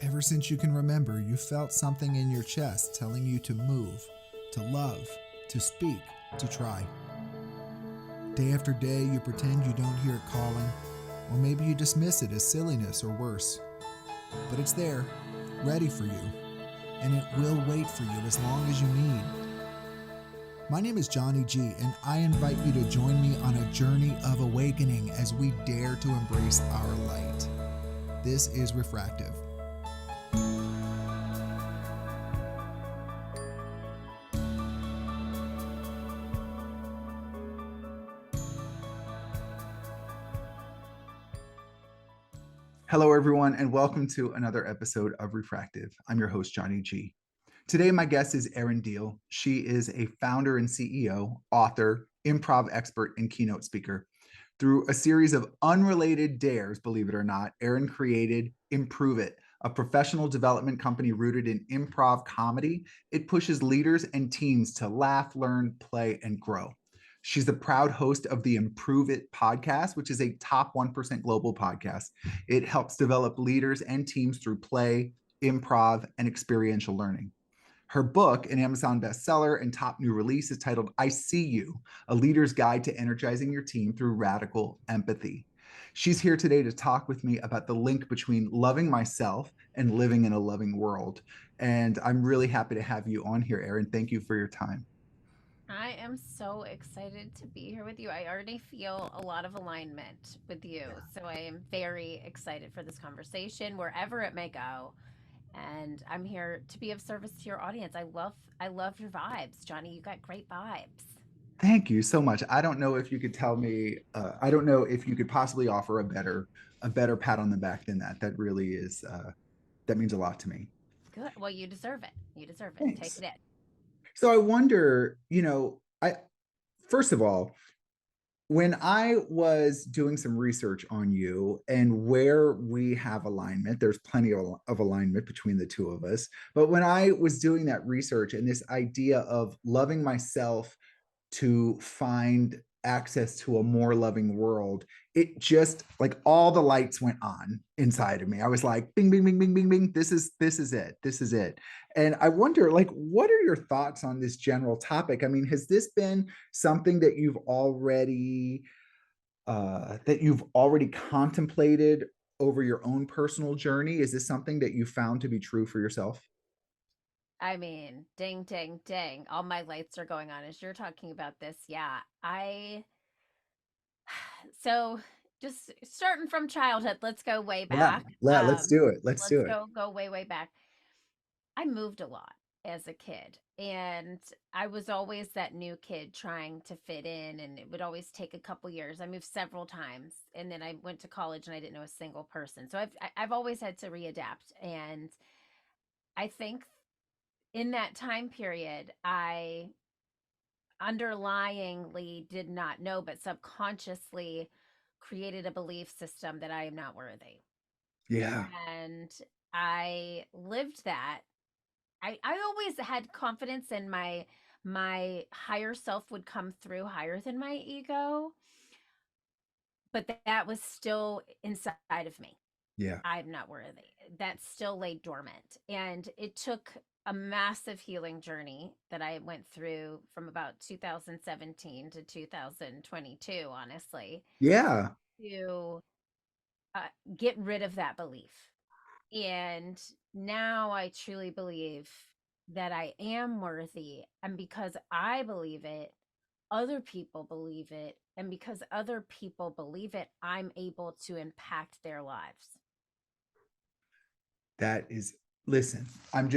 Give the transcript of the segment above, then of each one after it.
Ever since you can remember, you felt something in your chest telling you to move, to love, to speak, to try. Day after day, you pretend you don't hear it calling, or maybe you dismiss it as silliness or worse. But it's there, ready for you, and it will wait for you as long as you need. My name is Johnny G, and I invite you to join me on a journey of awakening as we dare to embrace our light. This is Refractive. Hello, everyone, and welcome to another episode of Refractive. I'm your host, Johnny G. Today, my guest is Erin Diehl. She is a founder and CEO, author, improv expert, and keynote speaker. Through a series of unrelated dares, believe it or not, Erin created Improve It, a professional development company rooted in improv comedy. It pushes leaders and teams to laugh, learn, play, and grow. She's the proud host of the Improve It podcast, which is a top 1% global podcast. It helps develop leaders and teams through play, improv, and experiential learning. Her book, an Amazon bestseller and top new release, is titled I See You, A Leader's Guide to Energizing Your Team Through Radical Empathy. She's here today to talk with me about the link between loving myself and living in a loving world. And I'm really happy to have you on here, Erin. Thank you for your time. I am so excited to be here with you. I already feel a lot of alignment with you. So I am very excited for this conversation, wherever it may go. And I'm here to be of service to your audience. I love your vibes, Johnny. You got great vibes. Thank you so much. I don't know if you could tell me, I don't know if you could possibly offer a better pat on the back than that. That really is, that means a lot to me. Good. Well, you deserve it. You deserve it. Take Thanks. it in. So I wonder, first of all, when I was doing some research on you and where we have alignment, there's plenty of alignment between the two of us. But when I was doing that research and this idea of loving myself to find access to a more loving world, it just like all the lights went on inside of me. I was like, bing, bing, bing, bing, bing, bing. This is it. This is it. And I wonder, like, what are your thoughts on this general topic? I mean, has this been something that you've already contemplated over your own personal journey? Is this something that you found to be true for yourself? I mean, ding, ding, ding. All my lights are going on as you're talking about this. Yeah. So just starting from childhood, let's go way Yeah, back. let's do it. Let's do Let's it. go way, way back. I moved a lot as a kid, and I was always that new kid trying to fit in, and it would always take a couple years. I moved several times, and then I went to college and I didn't know a single person. So I've always had to readapt, and I think in that time period, I underlyingly did not know, but subconsciously created a belief system that I am not worthy. Yeah. And I lived that. I always had confidence in my higher self would come through higher than my ego, but that was still inside of me. Yeah. I'm not worthy. That still lay dormant. And it took a massive healing journey that I went through from about 2017 to 2022, honestly, Yeah. to uh, get rid of that belief. And now I truly believe that I am worthy. And because I believe it, other people believe it. And because other people believe it, I'm able to impact their lives. That is, listen, I'm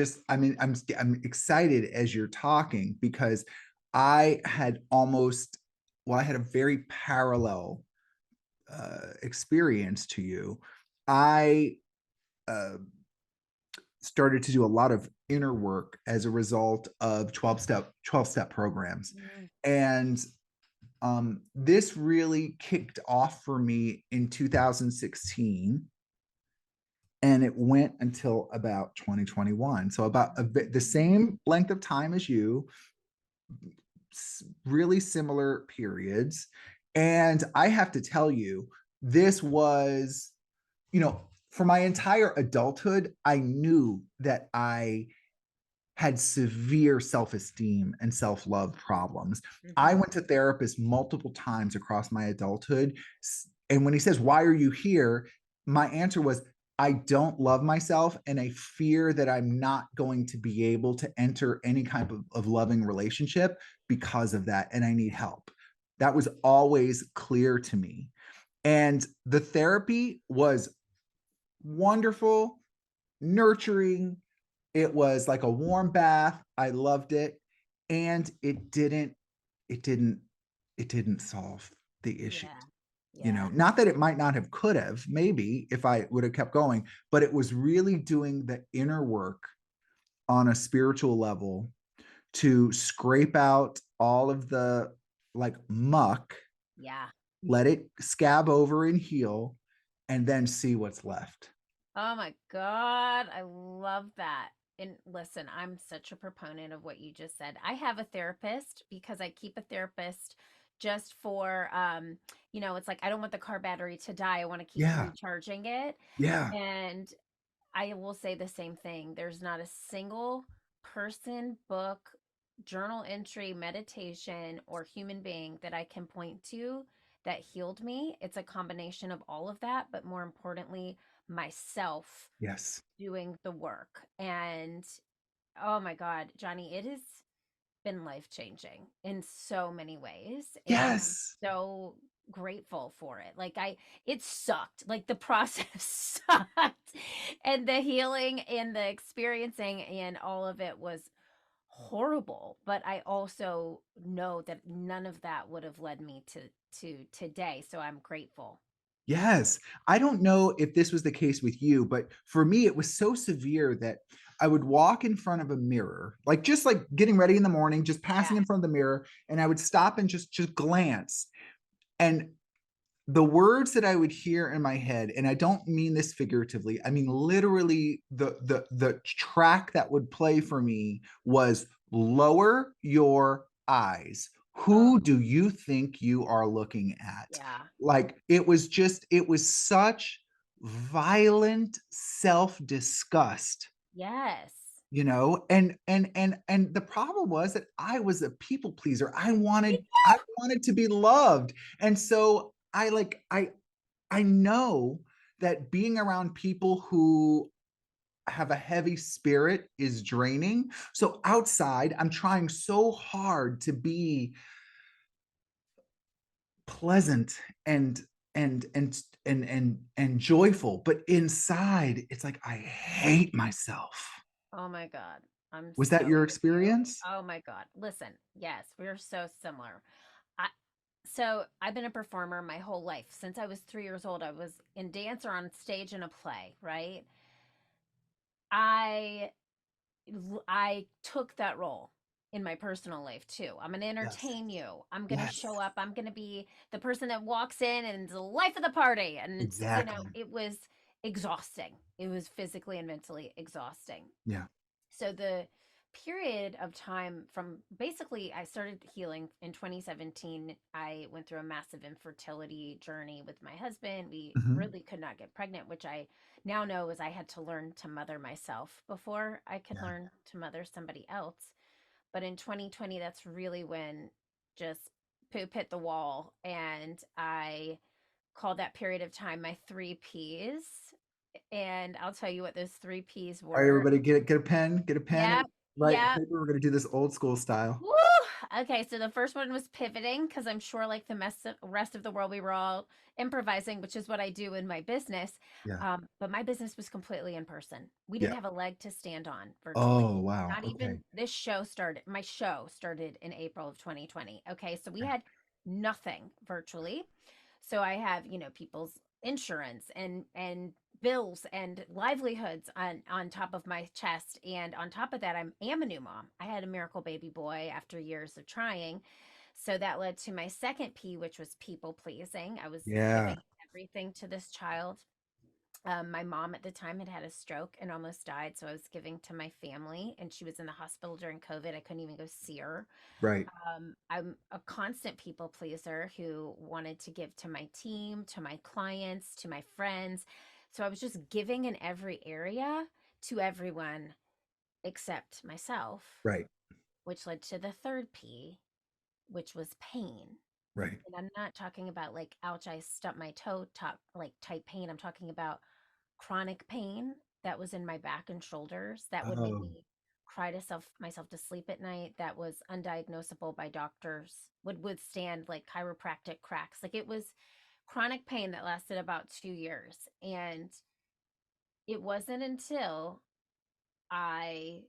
excited as you're talking because I had almost, well, I had a very parallel experience to you. I uh, started to do a lot of inner work as a result of 12 step programs. Mm. And this really kicked off for me in 2016 and it went until about 2021. So about the same length of time as you, really similar periods. And I have to tell you, this was, you know, for my entire adulthood, I knew that I had severe self-esteem and self-love problems. I Mm-hmm. went to therapists multiple times across my adulthood. And when he says, "Why are you here?" My answer was, I don't love myself and I fear that I'm not going to be able to enter any kind of loving relationship because of that. And I need help. That was always clear to me. And the therapy was wonderful, nurturing. It was like a warm bath. I loved it. And it didn't, it didn't solve the issues. Yeah. You know, Yeah. not that it might not have could have, maybe if I would have kept going, but it was really doing the inner work on a spiritual level to scrape out all of the like muck, Yeah. let it scab over and heal, and then see what's left. Oh my God. I love that. And listen, I'm such a proponent of what you just said. I have a therapist because I keep a therapist just for it's like I don't want the car battery to die. I want to keep Yeah. recharging it. Yeah. And I will say the same thing. There's not a single person, book, journal entry, meditation, or human being that I can point to that healed me. It's a combination of all of that, but more importantly, myself Yes. doing the work. And oh my God, Johnny, it has been life changing in so many ways. And I'm Yes. so grateful for it. It sucked. Like the process sucked. And the healing and the experiencing and all of it was horrible. But I also know that none of that would have led me to today. So I'm grateful. Yes. I don't know if this was the case with you, but for me, it was so severe that I would walk in front of a mirror, like just like getting ready in the morning, just passing Yeah. in front of the mirror, and I would stop and just glance. And the words that I would hear in my head, and I don't mean this figuratively, I mean literally the track that would play for me was lower your eyes. Oh, Who do you think you are looking at? yeah. Like it was such violent self-disgust, Yes. you know. And the problem was that I was a people pleaser. I wanted to be loved. And so I know that being around people who have a heavy spirit is draining. So outside, I'm trying so hard to be pleasant and and joyful, but inside it's like I hate myself. Oh my God. I'm Was that so your with you. experience? Oh my God. Listen, yes, we're so similar. I so I've been a performer my whole life. Since I was 3 years old, I was in dance or on stage in a play, right? I I took that role in my personal life too. I'm going to Yes. entertain you. I'm going to Yes. show up. I'm going to be the person that walks in and is the life of the party. And, Exactly. it was exhausting. It was physically and mentally exhausting. Yeah. So the period of time from basically I started healing in 2017. I went through a massive infertility journey with my husband. We Mhm. really could not get pregnant, which I now know is I had to learn to mother myself before I could Yeah. learn to mother somebody else. But in 2020, that's really when just poop hit the wall, and I called that period of time my three P's. And I'll tell you what those three P's All right, were. everybody, get a pen and Yep. write Yep. paper. We're gonna do this old school style. Woo! Okay, so the first one was pivoting because I'm sure, like rest of the world, we were all improvising, which is what I do in my business. Yeah. But my business was completely in person. We didn't Yeah. have a leg to stand on virtually. Oh, wow. Not Okay. even this show started. My show started in April of 2020. Okay, so we had nothing virtually. So I have, people's insurance and bills and livelihoods on top of my chest, and on top of that I am a new mom. I had a miracle baby boy after years of trying, so that led to my second P, which was people pleasing. I was Yeah. giving everything to this child. My mom at the time had had a stroke and almost died, so I was giving to my family, and she was in the hospital during COVID. I couldn't even go see her. Right. I'm a constant people pleaser who wanted to give to my team, to my clients, to my friends. So I was just giving in every area to everyone except myself, Right. which led to the third P, which was pain. Right. And I'm not talking about like, ouch, I stubbed my toe, top like type pain. I'm talking about chronic pain that was in my back and shoulders that would make Oh, me cry to myself to sleep at night, that was undiagnosable by doctors, would withstand like chiropractic cracks. Like it was chronic pain that lasted about 2 years. And it wasn't until I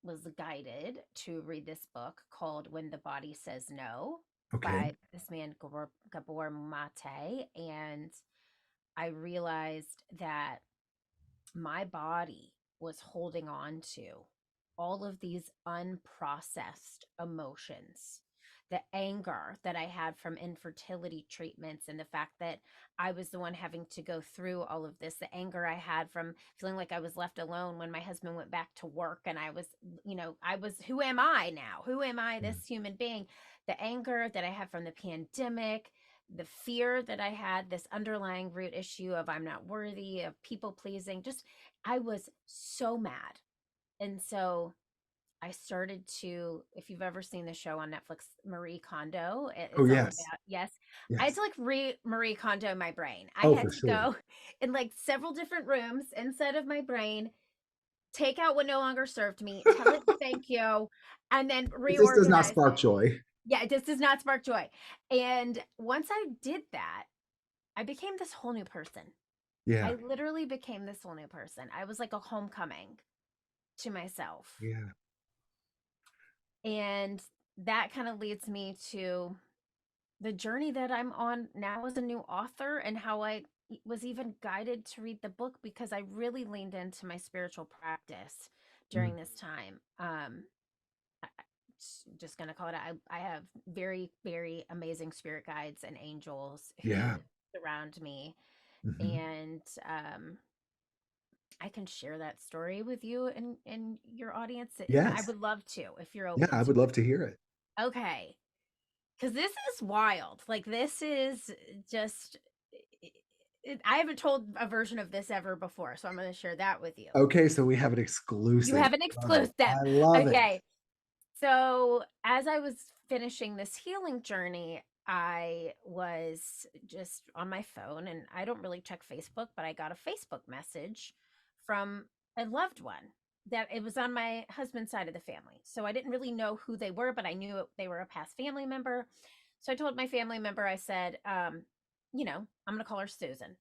was guided to read this book called When the Body Says No okay. by this man, Gabor Mate. And I realized that my body was holding on to all of these unprocessed emotions. The anger that I had from infertility treatments, and the fact that I was the one having to go through all of this, the anger I had from feeling like I was left alone when my husband went back to work, and I was, who am I now? Who am I, Yeah. this human being? The anger that I had from the pandemic, the fear that I had, this underlying root issue of I'm not worthy, of people pleasing, just I was so mad. And so I started to, if you've ever seen the show on Netflix, Marie Kondo, Oh, it's all yes. about, yes, I had Yes. to like Marie Kondo my brain. I Oh, had for to sure. go in like several different rooms inside of my brain, take out what no longer served me, tell it thank you, and then This does not reorganize spark it. joy. Yeah, it just does not spark joy. And once I did that, I became this whole new person. I Yeah. literally became this whole new person. I was like a homecoming to myself. Yeah. And that kind of leads me to the journey that I'm on now as a new author, and how I was even guided to read the book because I really leaned into my spiritual practice during Mm. this time. Just going to call it, I have very, very amazing spirit guides and angels Yeah. who surround me. Hmm. And I can share that story with you and your audience. And I Yes. would love to if you're Yeah, open I to would love to hear it. it. Okay. Because this is wild. Like, this is just, I haven't told a version of this ever before. So I'm going to share that with you. Okay, so we have an You exclusive. have an I love it. exclusive. I love it. Okay. So, as I was finishing this healing journey, I was just on my phone, and I don't really check Facebook, but I got a Facebook message from a loved one that it was on my husband's side of the family. So I didn't really know who they were, but I knew they were a past family member. So I told my family member, I said, I'm going to call her Susan.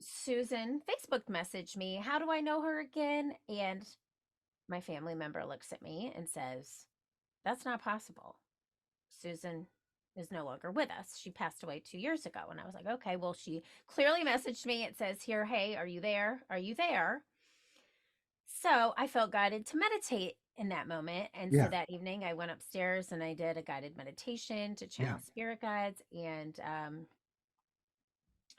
Susan Facebook messaged me. How do I know her again? And my family member looks at me and says, that's not possible. Susan is no longer with us. She passed away 2 years ago. And I was like, okay, well, she clearly messaged me. It says here, hey, are you there? Are you there? So I felt guided to meditate in that moment. And so Yeah. that evening, I went upstairs and I did a guided meditation to Yeah. channel spirit guides. And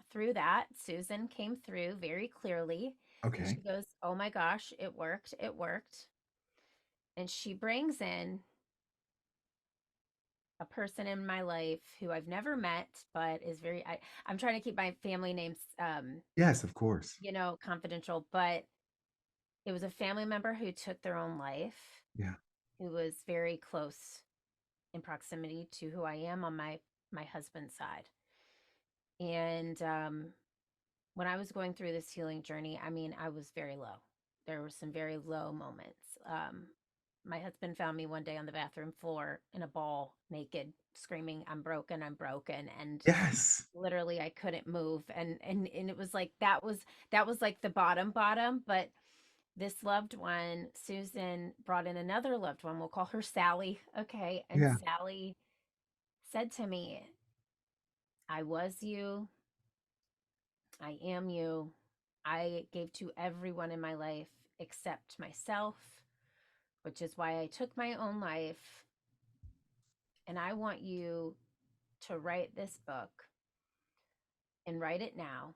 through that, Susan came through very clearly. And Okay. she goes, oh my gosh, it worked. It worked. And she brings in a person in my life who I've never met, but is I'm trying to keep my family names, Yes, of course. confidential, but it was a family member who took their own life, Yeah. who was very close in proximity to who I am on my husband's side. And when I was going through this healing journey, I mean, I was very low. There were some very low moments. My husband found me one day on the bathroom floor in a ball, naked, screaming, I'm broken, I'm broken. And Yes. literally I couldn't move. And it was like that was like the bottom, but this loved one, Susan, brought in another loved one. We'll call her Sally. Okay. And Yeah. Sally said to me, I was you, I am you. I gave to everyone in my life except myself, which is why I took my own life. And I want you to write this book and write it now,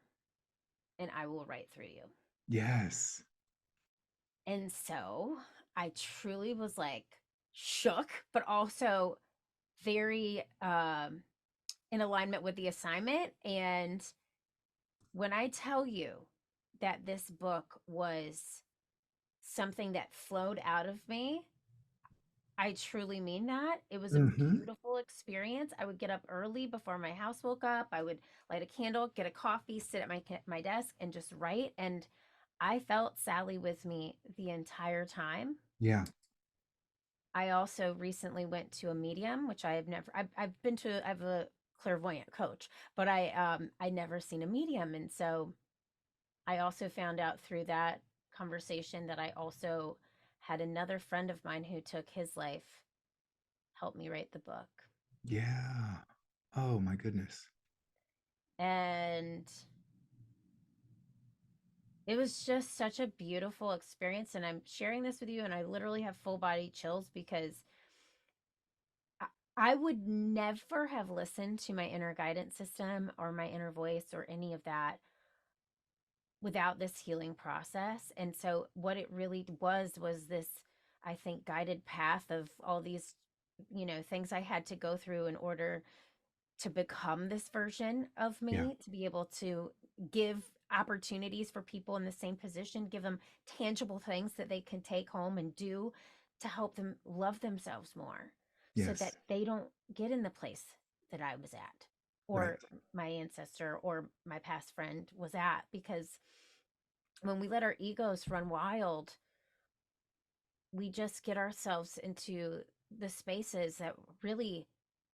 and I will write through you. Yes. And so I truly was like shook, but also very in alignment with the assignment. And When I tell you that this book was something that flowed out of me, I truly mean that. It was a Hmm. beautiful experience. I would get up early before my house woke up. I would light a candle, get a coffee, sit at my desk and just write, and I felt Sally with me the entire time. Yeah. I also recently went to a medium, which I have never I've been to I have a clairvoyant coach, but I never seen a medium, and so I also found out through that conversation that I also had another friend of mine who took his life help me write the book. Yeah. Oh my goodness. And it was just such a beautiful experience. And I'm sharing this with you, and I literally have full body chills because I, I would never have listened to my inner guidance system or my inner voice or any of that without this healing process. And so, what it really was this, I think, guided path of all these, things I had to go through in order to become this version of Yeah. me, to be able to give opportunities for people in the same position, give them tangible things that they can take home and do to help them love themselves more so that Yes. they don't get in the place that I was at Right. or my ancestor or my past friend was at. Because when we let our egos run wild, we just get ourselves into the spaces that really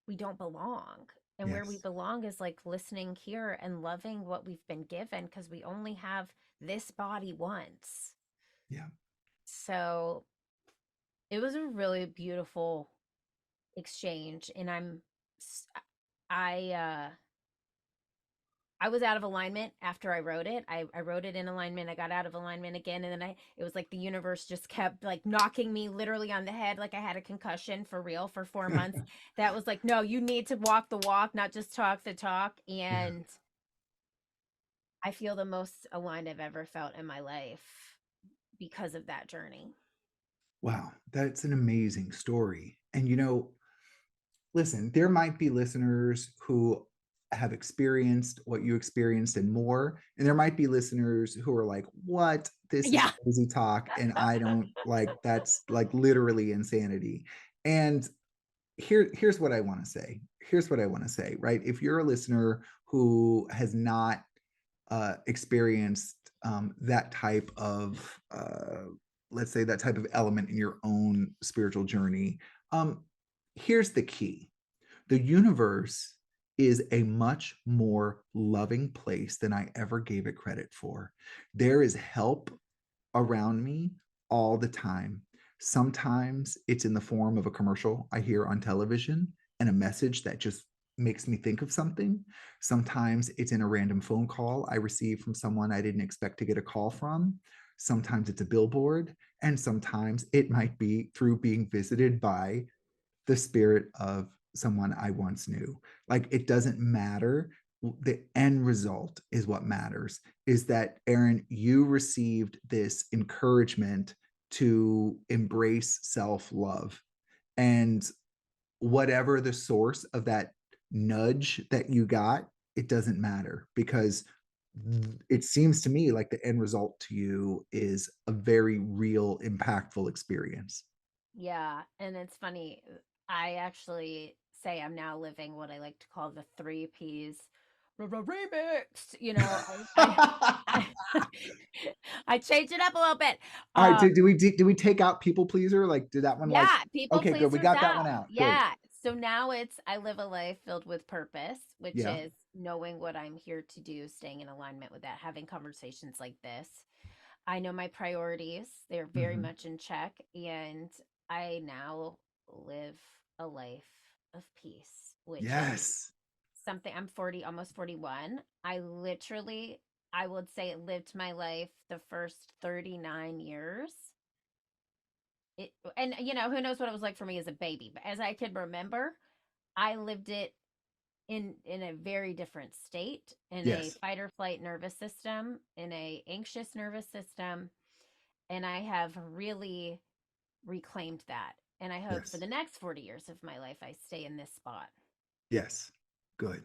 we don't belong. And where we Yes. belong is like listening here and loving what we've been given because we only have this body once. Yeah. So it was a really beautiful exchange. And s- I was out of alignment after I wrote it. I wrote it in alignment. I got out of alignment again. And then it was like the universe just kept like knocking me literally on the head. Like I had a concussion for real for 4 months. That was like, no, you need to walk the walk, not just talk the talk. Yeah. And I feel the most aligned I've ever felt in my life because of that journey. Wow. That's an amazing story. And listen, there might be listeners who have experienced what you experienced and more. And there might be listeners who are like, what? This is Yeah. crazy talk. And I don't like that's like literally insanity. And here's what I want to say. Here's what I want to say, right? If you're a listener who has not experienced that type of let's say that type of element in your own spiritual journey, here's the key: the universe is a much more loving place than I ever gave it credit for. There is help around me all the time. Sometimes it's in the form of a commercial I hear on television and a message that just makes me think of something. Sometimes it's in a random phone call I receive from someone I didn't expect to get a call from. Sometimes it's a billboard, and sometimes it might be through being visited by the spirit of someone I once knew. Like, it doesn't matter. The end result is what matters. Is that, Erin, you received this encouragement to embrace self love. And whatever the source of that nudge that you got, it doesn't matter, because it seems to me like the end result to you is a very real, impactful experience. Yeah, and it's funny. I actually say I'm now living what I like to call the three P's remix. I I changed it up a little bit. All right, Um, did we take out people pleaser? Like, did that one like? yeah, people Okay, good. We pleasers got that one out. out. Good. Yeah. So now it's I live a life filled with purpose, which Yeah. is knowing what I'm here to do, staying in alignment with that, having conversations like this. I know my priorities, they're very Hmm. much in check, and I now live a life of peace, which is Yes. something. I'm 40, almost 41. I would say, lived my life the first 39 years. And who knows what it was like for me as a baby, but as I can remember, I lived it in a very different state, in a Yes. fight or flight nervous system, in a anxious nervous system, and I have really reclaimed that. And I hope for Yes. the next 40 years of my life, I stay in this spot. Yes. Good.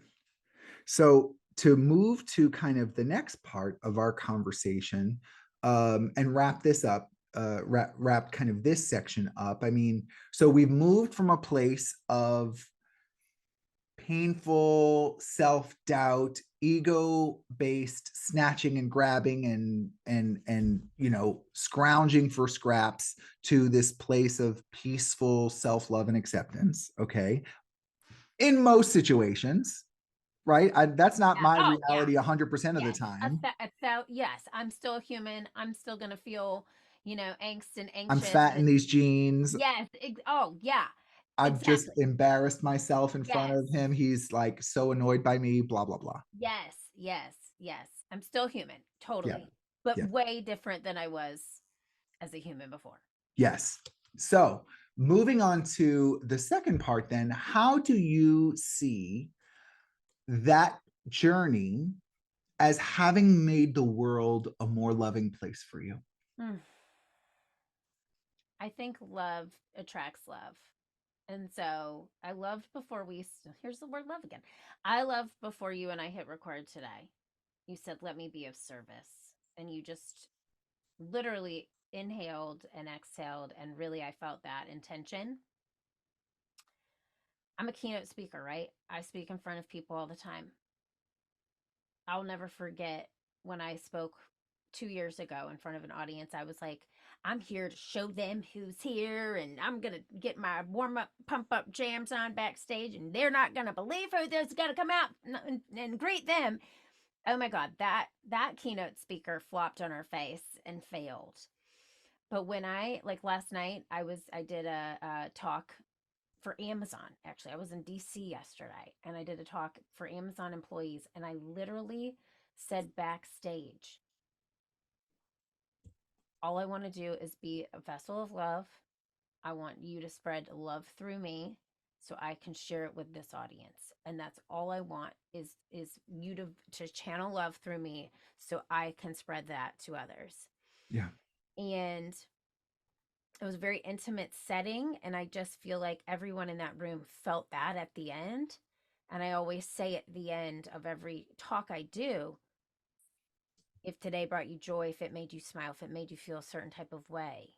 So to move to kind of the next part of our conversation, and wrap this up, wrap kind of this section up. I mean, so we've moved from a place of painful self-doubt, ego-based snatching and grabbing and scrounging for scraps, to this place of peaceful self-love and acceptance. Okay, in most situations, right? That's not Yeah. my Oh, yeah. reality 100% of the Yes. time. Yes, I'm still human. I'm still gonna feel, angst and I'm anxious fat in and these jeans. yes. Oh, yeah. I've just Exactly. embarrassed myself in front Yes. of him. He's like so annoyed by me, blah, blah, blah. Yes. Yes. Yes. I'm still human, Yeah. totally, but Yeah. way different than I was as a human before. Yes. So moving on to the second part, then, how do you see that journey as having made the world a more loving place for you? Mm. I think love attracts love. And so I loved before here's the word love again. I loved before you and I hit record today. You said, let me be of service. And you just literally inhaled and exhaled. And really, I felt that intention. I'm a keynote speaker, right? I speak in front of people all the time. I'll never forget when I spoke 2 years ago in front of an audience. I was like, I'm here to show them who's here, and I'm going to get my warm up, pump up jams on backstage, and they're not going to believe who's going to come out and greet them. Oh my God, that keynote speaker flopped on her face and failed. But when like last night, I did a talk for Amazon. Actually, I was in DC yesterday and I did a talk for Amazon employees, and I literally said backstage, all I want to do is be a vessel of love. I want you to spread love through me so I can share it with this audience. And that's all I want is you to channel love through me so I can spread that to others. Yeah. And it was a very intimate setting, and I just feel like everyone in that room felt that at the end. And I always say at the end of every talk I do, if today brought you joy, if it made you smile, if it made you feel a certain type of way,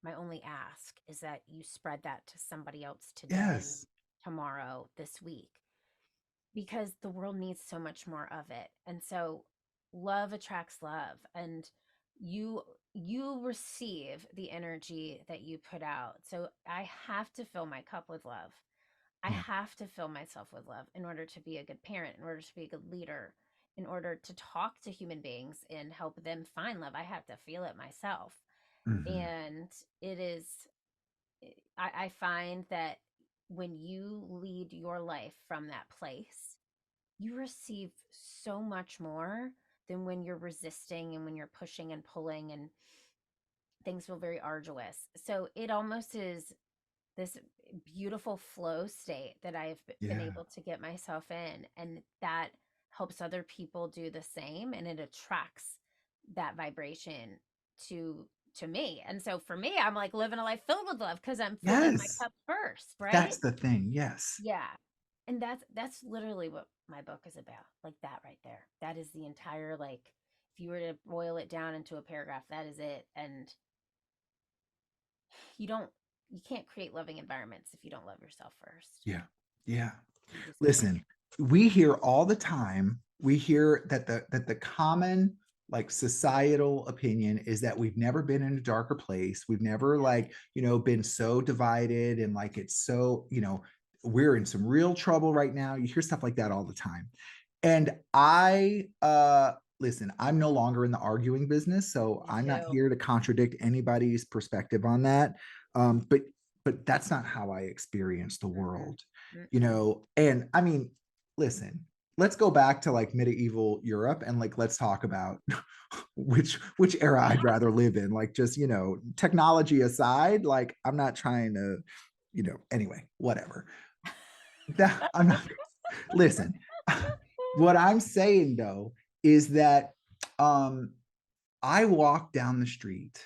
my only ask is that you spread that to somebody else today, Yes. tomorrow, this week, because the world needs so much more of it. And so love attracts love, and you receive the energy that you put out. So I have to fill my cup with love. I Yeah. have to fill myself with love in order to be a good parent, in order to be a good leader, in order to talk to human beings and help them find love. I have to feel it myself. Mhm. And it is, I find that when you lead your life from that place, you receive so much more than when you're resisting and when you're pushing and pulling and things feel very arduous. So it almost is this beautiful flow state that I've been Yeah. able to get myself in, and that helps other people do the same, and it attracts that vibration to to me. And so for me, I'm like living a life filled with love because I'm filling my Yes. cup first, right? That's the thing. Yes. Yeah. And that's literally what my book is about. Like that right there. That is the entire, like, if you were to boil it down into a paragraph, that is it. And you don't you can't create loving environments if you don't love yourself first. Yeah. Yeah. You just can't. Listen, we hear all the time, we hear that the common, like, societal opinion is that we've never been in a darker place. We've never, like, been so divided, and like it's so, we're in some real trouble right now. You hear stuff like that all the time. And I listen, I'm no longer in the arguing business, so Me I'm not too. here to contradict anybody's perspective on that. But that's not how I experience the Mm-mm. world. Mm-mm. And I mean, listen, let's go back to like medieval Europe, and like let's talk about which era I'd rather live in. Like, just, technology aside, like I'm not trying to, anyway, whatever. That I'm not, listen. What I'm saying though is that, um I walk down the street.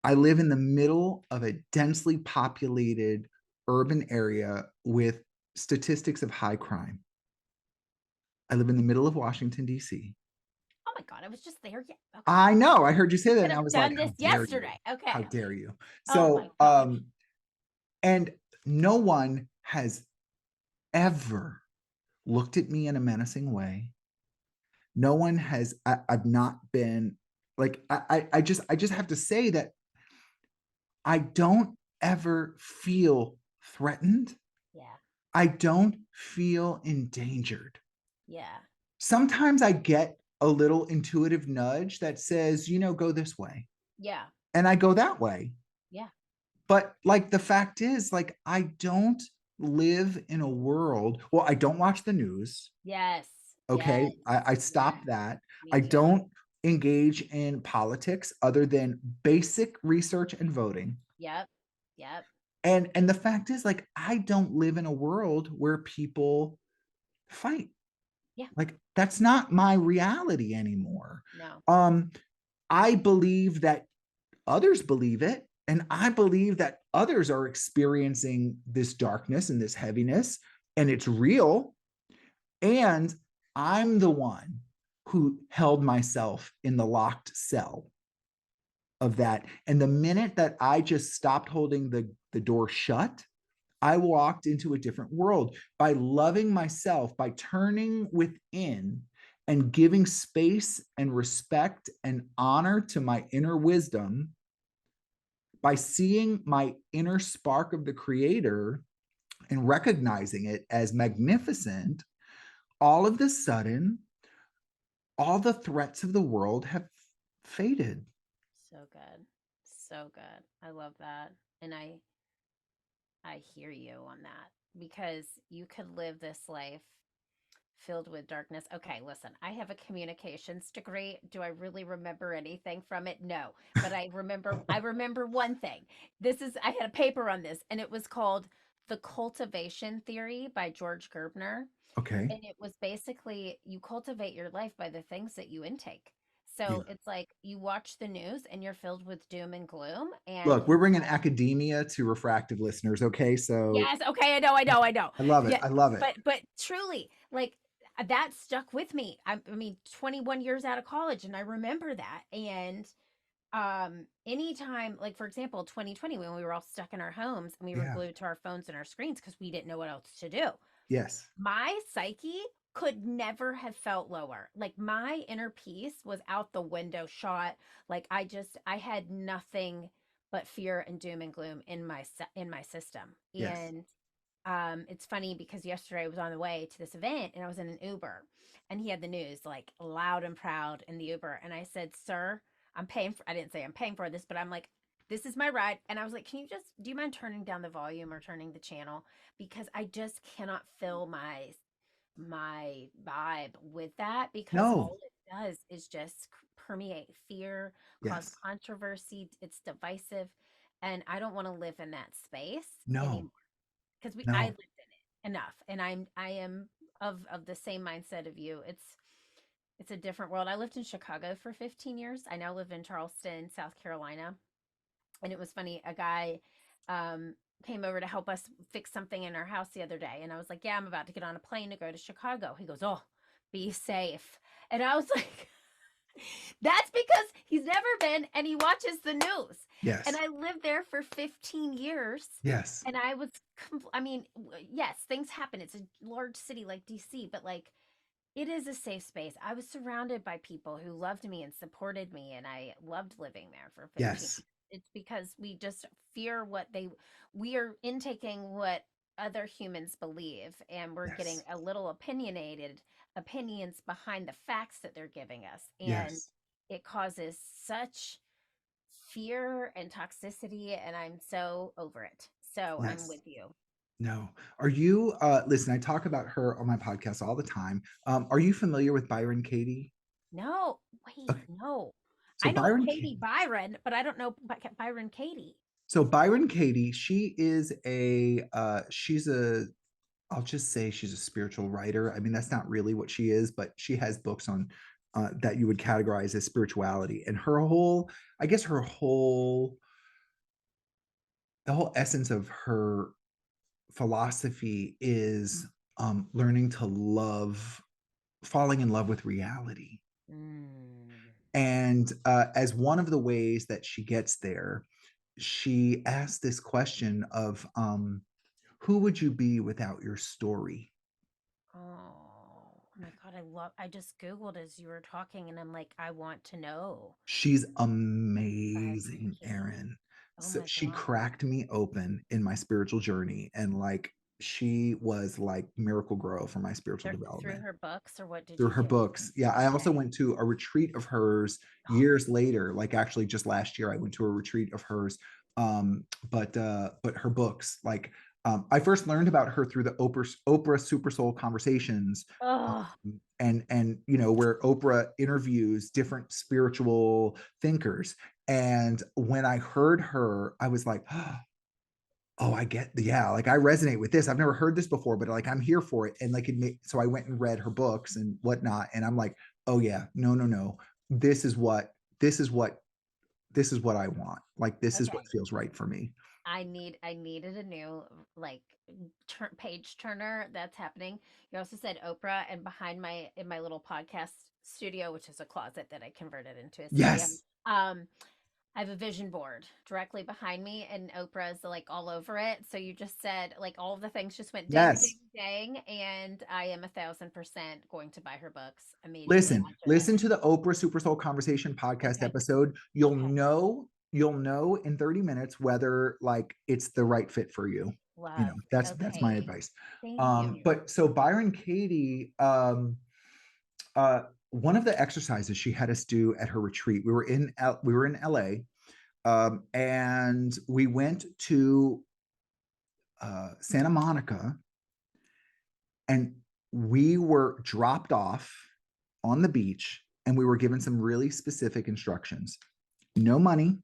I live in the middle of a densely populated urban area with statistics of high crime. I live in the middle of Washington, D.C. Oh my God, I was just there. Yeah. Okay. I know. I heard you say that, Could and I have was like, done how this dare you? yesterday. How Okay. dare you? Oh my So, gosh. and no one has ever looked at me in a menacing way. No one has, I've not been like, I just have to say that I don't ever feel threatened. Yeah. I don't feel endangered. Yeah. Sometimes I get a little intuitive nudge that says, go this way. Yeah. And I go that way. Yeah. But like the fact is, like, I don't live in a world, well, I don't watch the news. Yes. Okay. Yes. I Yes. stopped that. Me I too. don't engage in politics other than basic research and voting. Yep. Yep. And the fact is, like, I don't live in a world where people fight. Yeah. Like, that's not my reality anymore. No. um I believe that others believe it, and I believe that others are experiencing this darkness and this heaviness, and it's real. And I'm the one who held myself in the locked cell of that. And the minute that I just stopped holding the door shut, I walked into a different world by loving myself, by turning within and giving space and respect and honor to my inner wisdom, by seeing my inner spark of the creator and recognizing it as magnificent. All of the sudden, all the threats of the world have faded. So good. So good. I love that. And I hear you on that because you could live this life filled with darkness. Okay, listen, I have a communications degree. Do I really remember anything from it? No, but I remember one thing. I had a paper on this and it was called The Cultivation Theory by George Gerbner. Okay. And it was basically you cultivate your life by the things that you intake. Yeah. So it's like you watch the news and you're filled with doom and gloom and Look, we're you bringing academia to refractive listeners. Okay. So yes, okay, I know. I love it. Yeah, I love it. but truly, like that stuck with me. I mean, 21 years out of college, and I remember that. And anytime, like for example, 2020, when we were all stuck in our homes and we were Yeah. glued to our phones and our screens because we didn't know what else to do, Yes. my psyche could never have felt lower. Like my inner peace was out the window shot. Like I had nothing but fear and doom and gloom in my system. Yes. And it's funny because yesterday I was on the way to this event and I was in an Uber and he had the news like loud and proud in the Uber. And I said, "Sir, I didn't say I'm paying for this, but I'm like, this is my ride." And I was like, do you mind turning down the volume or turning the channel? Because I just cannot fill my vibe with that because No. all it does is just permeate fear, cause Yes. controversy, it's divisive, and I don't want to live in that space No. anymore because I No. lived in it enough, and I am of the same mindset of you. It's a different world. I lived in Chicago for 15 years. I now live in Charleston, South Carolina. And it was funny, a guy um, came over to help us fix something in our house the other day. And I was like, "Yeah, I'm about to get on a plane to go to Chicago." He goes, "Oh, be safe." And I was like, that's because he's never been and he watches the news. And Yes. I lived there for 15 years. Yes. And I was, I mean, yes, things happen. It's a large city like DC, but like it is a safe space. I was surrounded by people who loved me and supported me, and I loved living there for 15 Yes. years. It's because we just fear we are intaking what other humans believe, and we're getting Yes. a little opinionated opinions behind the facts that they're giving us. And Yes. it causes such fear and toxicity, and I'm so over it. So I'm Yes. with you. No. Are you listen, I talk about her on my podcast all the time. Are you familiar with Byron Katie? No, wait, Okay. no. So I know Byron Katie Byron, but I don't know Byron Katie. so Byron Katie, she is she's a, I'll just say she's a spiritual writer. I mean, that's not really what she is, but she has books on that you would categorize as spirituality. And her whole, I guess her whole, the whole essence of her philosophy is learning to love falling in love with reality. Mm. And as one of the ways that she gets there, she asks this question of who would you be without your story? Oh my God, I just Googled as you were talking and I'm like, I want to know. She's Byron amazing, Katie. Erin. Oh So my she God. cracked me open in my spiritual journey, and like she was like Miracle Grow for my spiritual Through development her books, or what did through you her do? books. Yeah, I also Okay. went to a retreat of hers years later. Like actually, just last year, I went to a retreat of hers. But her books, like I first learned about her through the Oprah Super Soul Conversations, Oh, and where Oprah interviews different spiritual thinkers. And when I heard her, I was like, oh, I get, yeah, like I resonate with this. I've never heard this before, but like I'm here for it. And like so I went and read her books and whatnot. And I'm like, oh yeah, no, no, no. This is what, this is what, this is what I want. Like this is what okay. feels right for me. I needed a new like page turner that's happening. You also said Oprah, and behind my in my little podcast studio, which is a closet that I converted into a studio. Yes, Um, I have a vision board directly behind me, and Oprah's like all over it. So you just said like all of the things just went ding, yes. ding, ding, and I am 1,000% going to buy her books immediately after Listen this. to the Oprah Super Soul Conversation podcast Okay, episode. okay, You'll know in 30 minutes whether like it's the right fit for you. love. That's my Okay, advice. thank you. But so Byron Katie, one of the exercises she had us do at her retreat, we were in LA, and we went to Santa Monica, and we were dropped off on the beach, and we were given some really specific instructions: no money,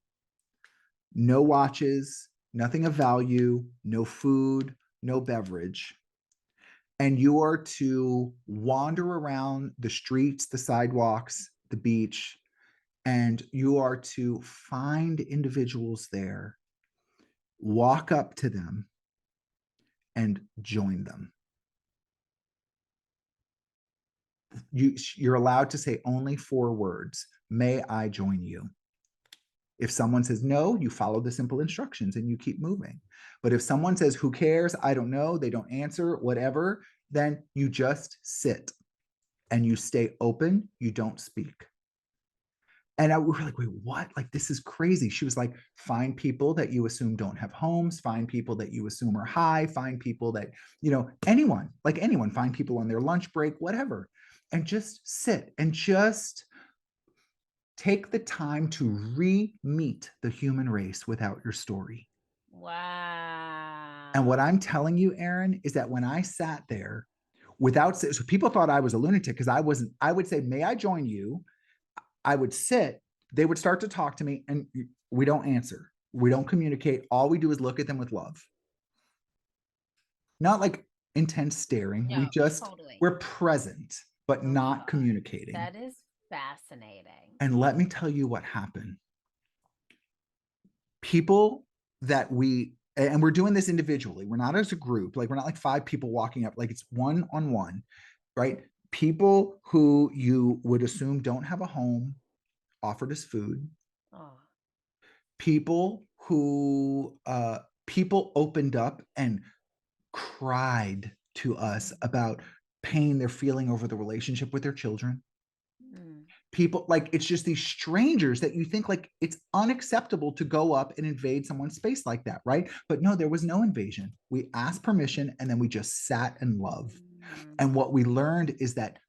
no watches, nothing of value, no food, no beverage. And you are to wander around the streets, the sidewalks, the beach, and you are to find individuals there, walk up to them, and join them. You're allowed to say only 4 words: may I join you? If someone says no, you follow the simple instructions and you keep moving. But if someone says, who cares? I don't know, they don't answer, whatever, then you just sit and you stay open, you don't speak. And we were like, wait, what? Like, this is crazy. She was like, find people that you assume don't have homes, find people that you assume are high, find people that, anyone, like anyone, find people on their lunch break, whatever. And just sit and just take the time to re-meet the human race without your story. And what Wow. I'm telling you, Erin, is that when I sat there without, so people thought I was a lunatic because I wasn't. I would say, may I join you? I would sit, they would start to talk to me, and we don't answer. We don't communicate. All we do is look at them with love. Not like intense staring. No, totally. We're present, but Oh my not God. communicating. That is fascinating. And let me tell you what happened. People that and we're doing this individually. We're not as a group. Like we're not like 5 people walking up. Like it's one on one, right? People who you would assume don't have a home offered us food. Oh, People who people opened up and cried to us about pain they're feeling over the relationship with their children. mm, People, like, it's just these strangers that you think like it's unacceptable to go up and invade someone's space like that, right? But no, there was no invasion. We asked permission and then we just sat and loved. mm, And what we learned is that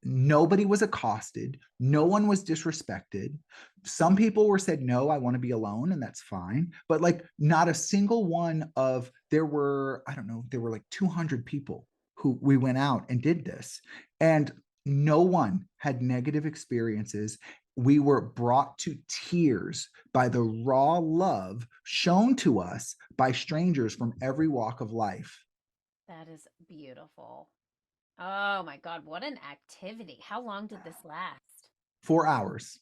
nobody was accosted, no one was disrespected. Some people were said, no, I want to be alone, and that's fine. But like, not a single one of, there were, I don't know, there were like 200 people who we went out and did this. And no one had negative experiences. We were brought to tears by the raw love shown to us by strangers from every walk of life. that is beautiful. Oh my God, what an activity. How long did this last? 4 hours.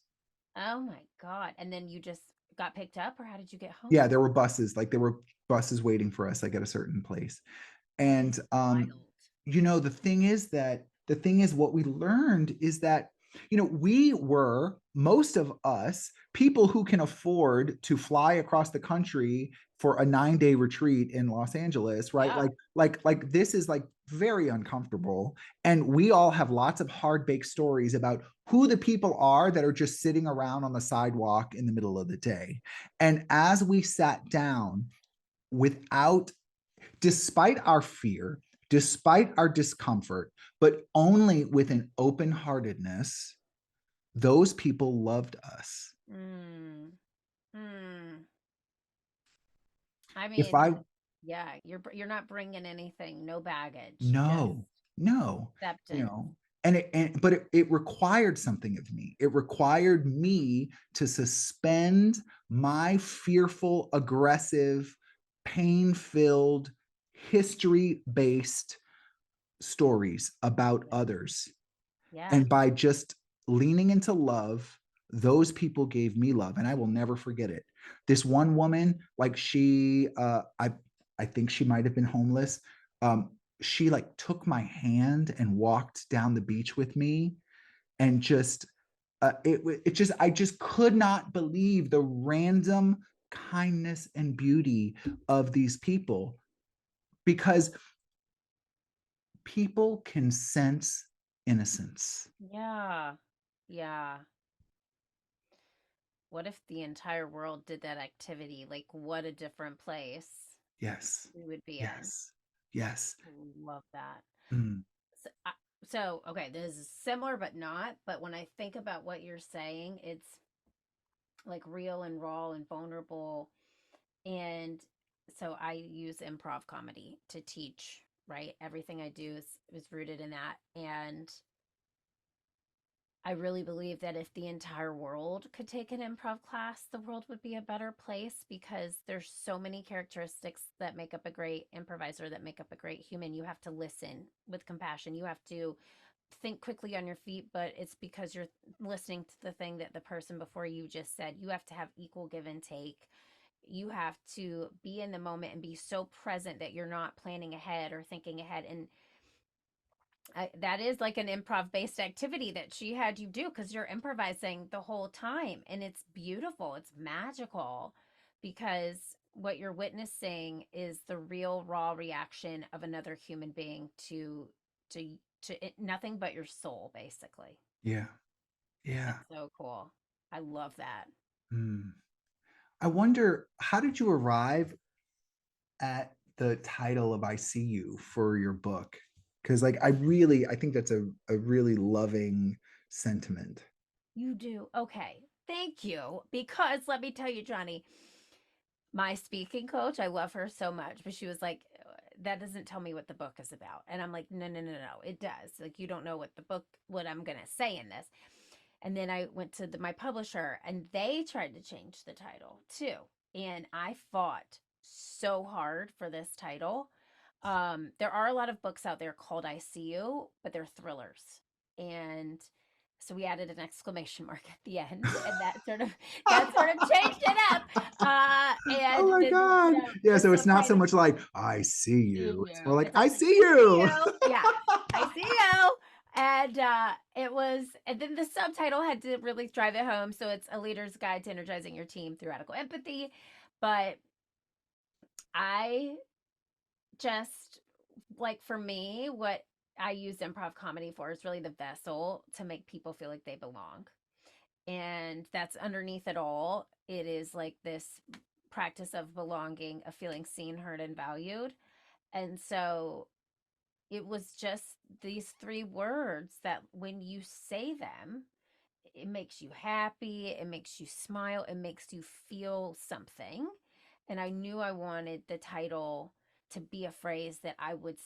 Oh my God. And then you just got picked up, or how did you get Yeah, home? there were buses waiting for us like at a certain place. That is And wild. the thing is that the thing is, what we learned is that, we were, most of us, people who can afford to fly across the country for a 9-day retreat in Los Angeles, right? Yeah. Like this is like very uncomfortable. And we all have lots of hard baked stories about who the people are that are just sitting around on the sidewalk in the middle of the day. And as we sat down, without, despite our fear, despite our discomfort, but only with an open heartedness, those people loved us. Mm. Mm. I If mean, I, yeah, you're not bringing anything, no baggage, just no, no, acceptance. but it required something of me. It required me to suspend my fearful, aggressive, pain filled, history based stories about Yeah. others. Yeah. And by just leaning into love, those people gave me love, and I will never forget it. This one woman, like I think she might have been homeless. She like took my hand and walked down the beach with me, and just it just I just could not believe the random kindness and beauty of these people, because people can sense innocence. Yeah. Yeah. What if the entire world did that activity? Like, what a different place Yes. we would be in. Yes. Yes. Love that. Mm. So, okay, this is similar but not. But when I think about what you're saying, it's like real and raw and vulnerable. And so I use improv comedy to teach, right? Everything I do is rooted in that. And I really believe that if the entire world could take an improv class, the world would be a better place because there's so many characteristics that make up a great improviser, that make up a great human. You have to listen with compassion. You have to think quickly on your feet, but it's because you're listening to the thing that the person before you just said. You have to have equal give and take. You have to be in the moment and be so present that you're not planning ahead or thinking ahead. And that is like an improv based activity that she had you do because you're improvising the whole time, and it's beautiful, it's magical, because what you're witnessing is the real raw reaction of another human being to nothing but your soul, basically. Yeah. Yeah. It's so cool. I love that. Mm. I wonder, how did you arrive at the title of I See You for your book? Because like I think that's a really loving sentiment. You do. Okay, thank you, because let me tell you, Johnny, my speaking coach, I love her so much, but she was like, that doesn't tell me what the book is about. And I'm like, no, no, no, no, it does. Like, you don't know what I'm going to say in this. And then I went to my publisher, and they tried to change the title too. And I fought so hard for this title. There are a lot of books out there called I See You, but they're thrillers. And so we added an exclamation mark at the end, and that sort of changed it up. Oh And my then God. Yeah, the so it's not so subtitle, much like I see see you. It's more you. like It's I like, see I see you. you. Yeah, I see you. And and then the subtitle had to really drive it home. So it's a leader's guide to energizing your team through radical empathy. But I just, like, for me, what I use improv comedy for is really the vessel to make people feel like they belong. And that's underneath it all. It is like this practice of belonging, of feeling seen, heard, and valued. And so it was just these three words that when you say them, it makes you happy, it makes you smile, it makes you feel something. And I knew I wanted the title to be a phrase that I would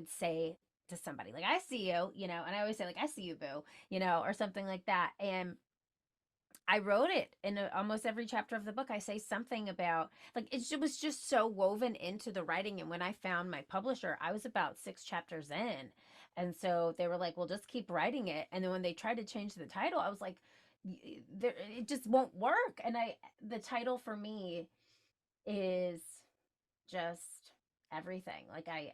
say to somebody, like, I see you, and I always say, like, I see you, boo, or something like that. And I wrote it in almost every chapter of the book. I say something about, like, it was just so woven into the writing. And when I found my publisher, I was about 6 chapters in. And so they were like, well, just keep writing it. And then when they tried to change the title, I was like, it just won't work. And the title for me is just everything. Like I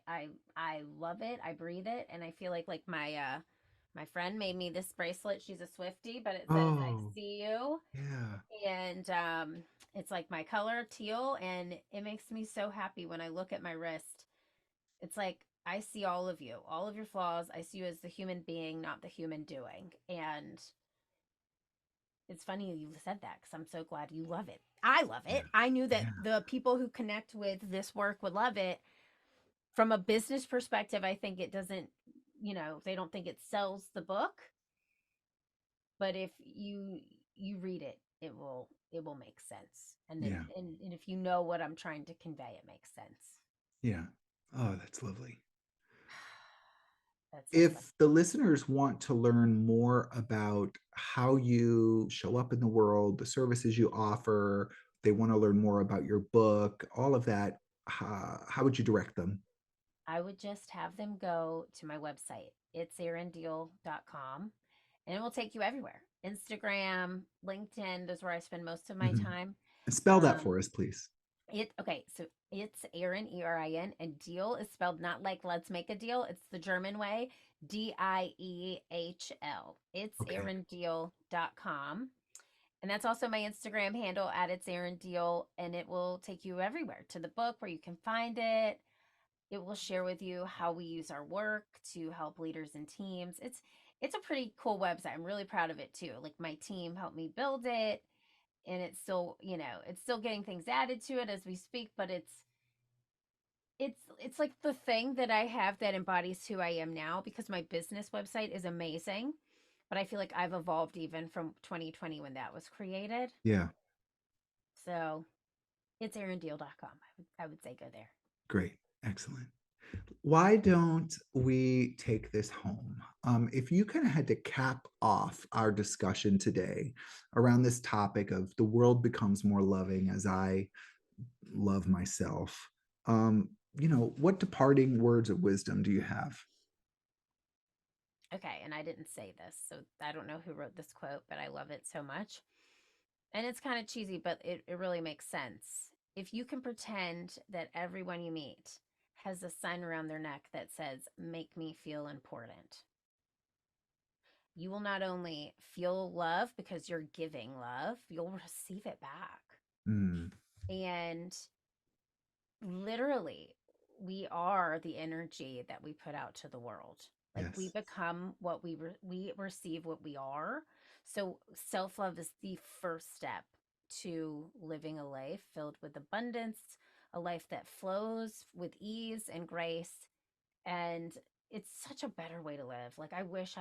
love it. I breathe it, and I feel like my friend made me this bracelet. She's a Swiftie, but it says I Oh, see you, yeah. and it's like my color teal, and it makes me so happy when I look at my wrist. It's like I see all of you, all of your flaws. I see you as the human being, not the human doing. And it's funny you said that because I'm so glad you love it. I love Yeah. it. I knew that Yeah. the people who connect with this work would love it. From a business perspective, I think it doesn't, they don't think it sells the book, but if you read it, it will make sense. And then Yeah. and if you know what I'm trying to convey, it makes sense. Yeah. Oh, that's lovely. That's so fun. If the listeners want to learn more about how you show up in the world, the services you offer, they want to learn more about your book, all of that, how would you direct them? I would just have them go to my website. It's erindeal.com, and it will take you everywhere. Instagram, LinkedIn, those are where I spend most of my Mhm. time. And spell that Um, for us, please. so it's Erin, Erin, and deal is spelled not like let's make a deal. It's the German way, Diehl. It's Okay. erindeal.com. And that's also my Instagram handle at it's Erin Deal, and it will take you everywhere to the book where you can find it. It will share with you how we use our work to help leaders and teams. It's a pretty cool website. I'm really proud of it too. Like my team helped me build it, and it's still getting things added to it as we speak, but it's like the thing that I have that embodies who I am now, because my business website is amazing, but I feel like I've evolved even from 2020 when that was created. Yeah, So, it's erindeal.com. I would say go there. great. Excellent. Why don't we take this home? If you kind of had to cap off our discussion today around this topic of the world becomes more loving as I love myself, what departing words of wisdom do you have? Okay, and I didn't say this, so I don't know who wrote this quote, but I love it so much. And it's kind of cheesy, but it really makes sense. If you can pretend that everyone you meet has a sign around their neck that says, "Make me feel important," you will not only feel love because you're giving love, you'll receive it back. Mm, And literally, we are the energy that we put out to the world. Like we yes, become what we receive what we are. So self-love is the first step to living a life filled with abundance, a life that flows with ease and grace. And it's such a better way to live. Like I wish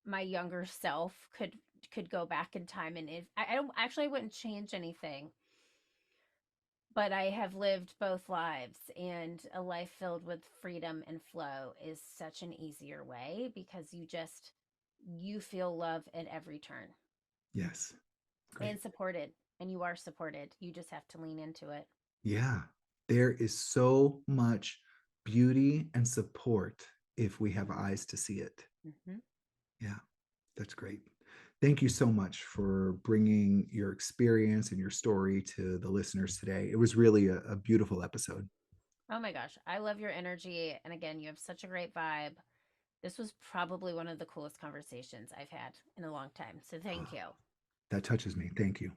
my younger self could go back in time, and if I don't actually, I wouldn't change anything, but I have lived both lives, and a life filled with freedom and flow is such an easier way because you feel love at every turn yes, and great. supported, and you are supported. You just have to lean into it. Yeah, there is so much beauty and support if we have eyes to see it. Hmm. Yeah, that's great. Thank you so much for bringing your experience and your story to the listeners today. It was really a beautiful episode. Oh my gosh, I love your energy, and again, you have such a great vibe. This was probably one of the coolest conversations I've had in a long time. So thank Ah, you. that touches me. Thank you.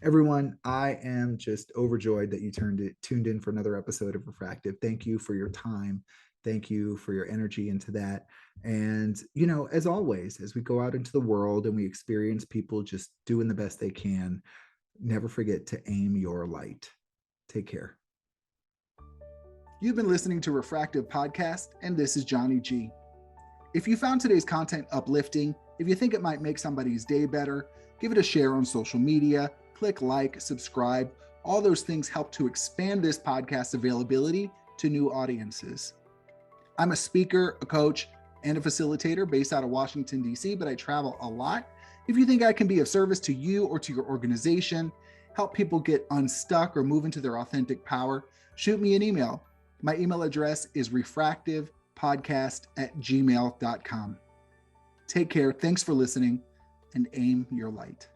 Everyone, I am just overjoyed that you tuned in for another episode of Refractive. Thank you for your time. Thank you for your energy into that. And, as always, as we go out into the world and we experience people just doing the best they can, never forget to aim your light. Take care. You've been listening to Refractive Podcast, and this is Johnny G. If you found today's content uplifting, if you think it might make somebody's day better, give it a share on social media, click like, subscribe. All those things help to expand this podcast's availability to new audiences. I'm a speaker, a coach, and a facilitator based out of Washington, D.C., but I travel a lot. If you think I can be of service to you or to your organization, help people get unstuck or move into their authentic power, shoot me an email. My email address is refractivepodcast@gmail.com. Take care. Thanks for listening, and aim your light.